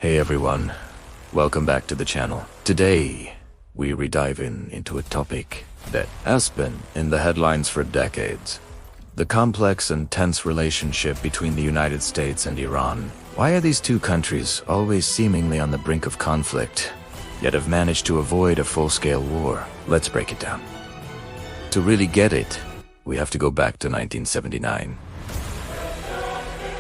Hey everyone, welcome back to the channel. Today, we dive into a topic that has been in the headlines for decades. The complex and tense relationship between the United States and Iran. Why are these two countries always seemingly on the brink of conflict, yet have managed to avoid a full-scale war? Let's break it down. To really get it, we have to go back to 1979.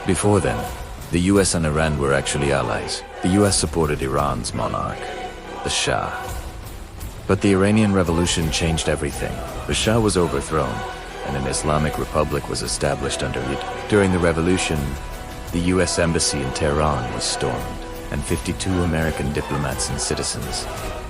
Before then, the US and Iran were actually allies. The US supported Iran's monarch, the Shah. But the Iranian Revolution changed everything. The Shah was overthrown, and an Islamic Republic was established under it. During the revolution, the US Embassy in Tehran was stormed, and 52 American diplomats and citizens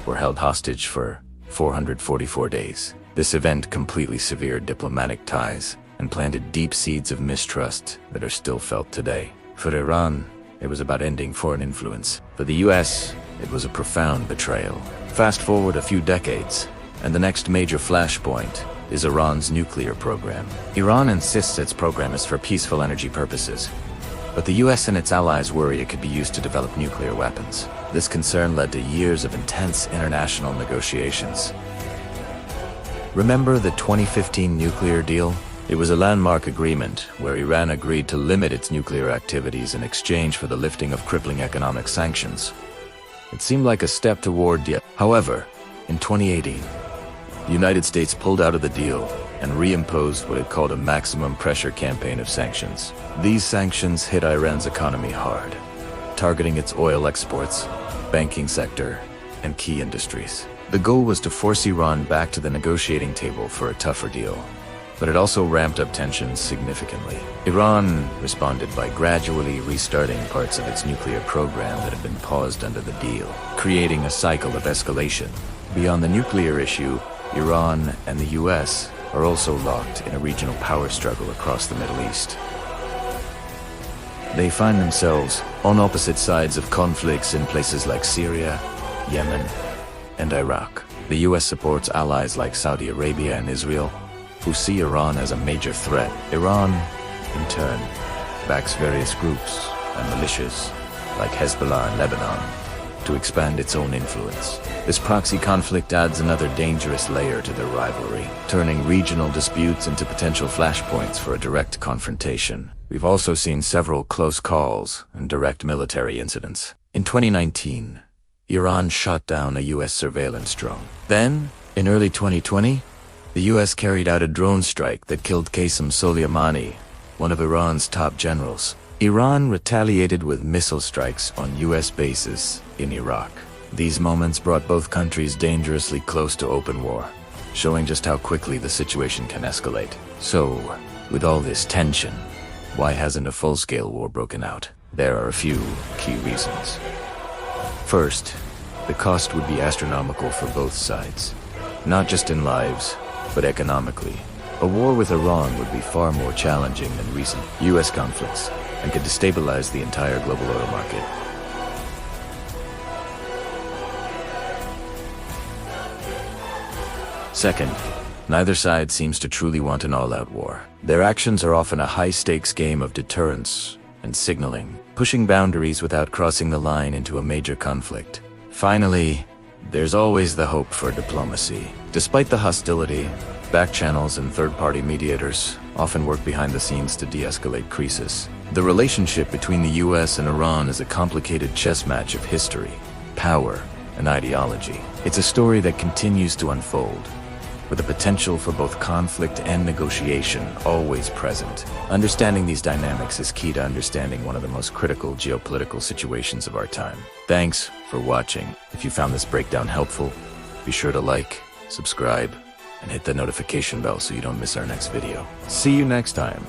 were held hostage for 444 days. This event completely severed diplomatic ties and planted deep seeds of mistrust that are still felt today. For Iran, it was about ending foreign influence. For the US, it was a profound betrayal. Fast forward a few decades, and the next major flashpoint is Iran's nuclear program. Iran insists its program is for peaceful energy purposes, but the US and its allies worry it could be used to develop nuclear weapons. This concern led to years of intense international negotiations. Remember the 2015 nuclear deal? It was a landmark agreement where Iran agreed to limit its nuclear activities in exchange for the lifting of crippling economic sanctions. It seemed like a step toward the... However, in 2018, the United States pulled out of the deal and reimposed what it called a maximum pressure campaign of sanctions. These sanctions hit Iran's economy hard, targeting its oil exports, banking sector, and key industries. The goal was to force Iran back to the negotiating table for a tougher deal. But it also ramped up tensions significantly. Iran responded by gradually restarting parts of its nuclear program that had been paused under the deal, creating a cycle of escalation. Beyond the nuclear issue, Iran and the US are also locked in a regional power struggle across the Middle East. They find themselves on opposite sides of conflicts in places like Syria, Yemen, and Iraq. The US supports allies like Saudi Arabia and Israel, who see Iran as a major threat. Iran, in turn, backs various groups and militias, like Hezbollah in Lebanon, to expand its own influence. This proxy conflict adds another dangerous layer to their rivalry, turning regional disputes into potential flashpoints for a direct confrontation. We've also seen several close calls and direct military incidents. In 2019, Iran shot down a US surveillance drone. Then, in early 2020, the US carried out a drone strike that killed Qasem Soleimani, one of Iran's top generals. Iran retaliated with missile strikes on US bases in Iraq. These moments brought both countries dangerously close to open war, showing just how quickly the situation can escalate. So, with all this tension, why hasn't a full-scale war broken out? There are a few key reasons. First, the cost would be astronomical for both sides, not just in lives, but economically. A war with Iran would be far more challenging than recent US conflicts and could destabilize the entire global oil market. Second, neither side seems to truly want an all-out war. Their actions are often a high-stakes game of deterrence and signaling, pushing boundaries without crossing the line into a major conflict. Finally, there's always the hope for diplomacy. Despite the hostility, back channels and third-party mediators often work behind the scenes to de-escalate crises. The relationship between the US and Iran is a complicated chess match of history, power, and ideology. It's a story that continues to unfold, with the potential for both conflict and negotiation always present. Understanding these dynamics is key to understanding one of the most critical geopolitical situations of our time. Thanks for watching. If you found this breakdown helpful, be sure to like, subscribe, and hit the notification bell so you don't miss our next video. See you next time.